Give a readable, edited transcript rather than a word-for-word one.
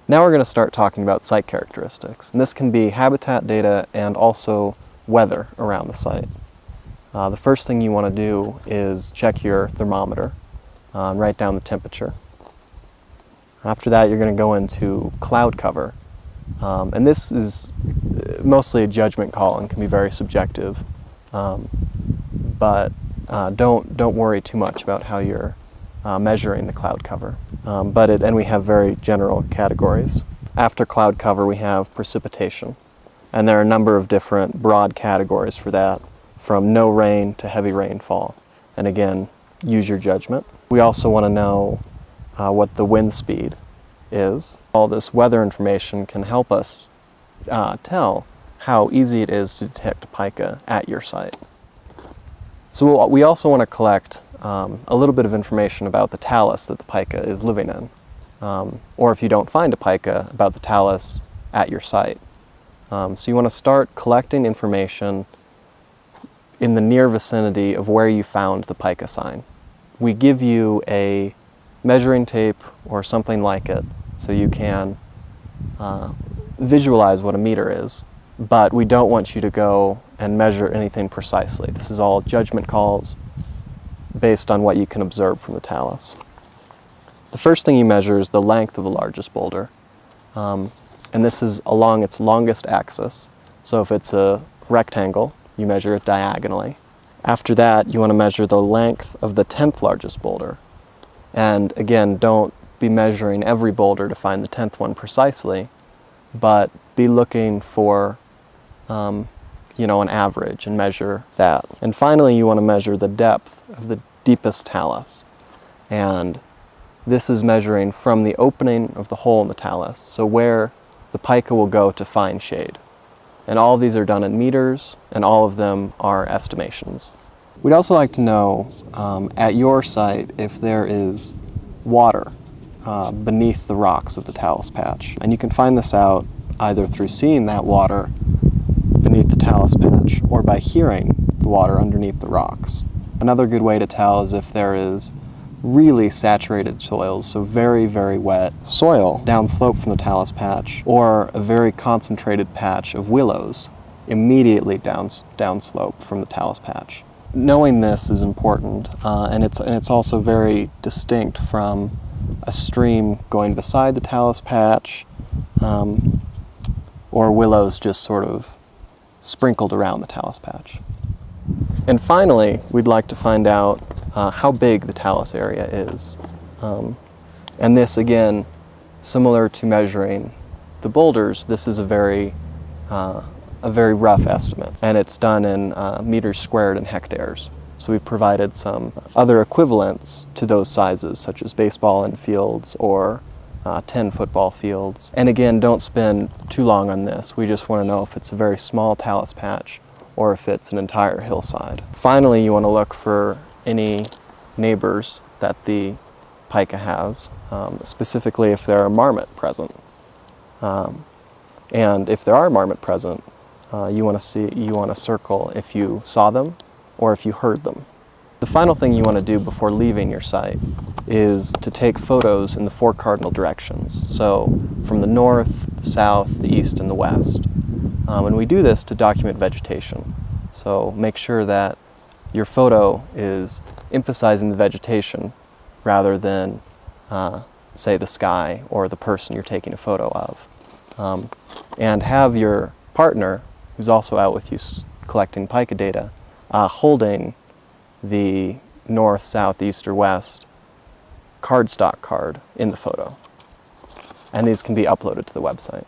Now we're going to start talking about site characteristics. And this can be habitat data and also weather around the site. The first thing you want to do is check your thermometer and write down the temperature. After that, you're going to go into cloud cover. And this is mostly a judgment call and can be very subjective. But don't worry too much about how you're measuring the cloud cover. And we have very general categories. After cloud cover, we have precipitation. And there are a number of different broad categories for that, from no rain to heavy rainfall. And again, use your judgment. We also want to know what the wind speed is. All this weather information can help us tell how easy it is to detect pika at your site. So we also want to collect a little bit of information about the talus that the pika is living in. Or if you don't find a pika, about the talus at your site. So you want to start collecting information in the near vicinity of where you found the pika sign. We give you a measuring tape or something like it so you can visualize what a meter is, but we don't want you to go and measure anything precisely. This is all judgment calls based on what you can observe from the talus. The first thing you measure is the length of the largest boulder, and this is along its longest axis. So if it's a rectangle, you measure it diagonally. After that, you want to measure the length of the 10th largest boulder. And again, don't be measuring every boulder to find the 10th one precisely, but be looking for an average and measure that. And finally, you want to measure the depth of the deepest talus. And this is measuring from the opening of the hole in the talus, so where the pika will go to find shade. And all of these are done in meters, and all of them are estimations. We'd also like to know at your site if there is water beneath the rocks of the talus patch. And you can find this out either through seeing that water beneath the talus patch or by hearing the water underneath the rocks. Another good way to tell is if there is really saturated soils, so very, very wet soil downslope from the talus patch, or a very concentrated patch of willows immediately downslope from the talus patch. Knowing this is important, and it's also very distinct from a stream going beside the talus patch, or willows just sort of sprinkled around the talus patch. And finally, we'd like to find out how big the talus area is. And this, again, similar to measuring the boulders, this is a very rough estimate, and it's done in meters squared and hectares. So we've provided some other equivalents to those sizes, such as baseball infields or 10 football fields. And again, don't spend too long on this. We just want to know if it's a very small talus patch or if it's an entire hillside. Finally, you want to look for any neighbors that the pika has, specifically if there are marmot present. And if there are marmot present, you want to circle if you saw them or if you heard them. The final thing you want to do before leaving your site is to take photos in the 4 cardinal directions. So from the north, the south, the east, and the west. And we do this to document vegetation. So make sure that your photo is emphasizing the vegetation rather than, say, the sky or the person you're taking a photo of. And have your partner, who's also out with you collecting pika data, holding the north, south, east, or west cardstock card in the photo. And these can be uploaded to the website.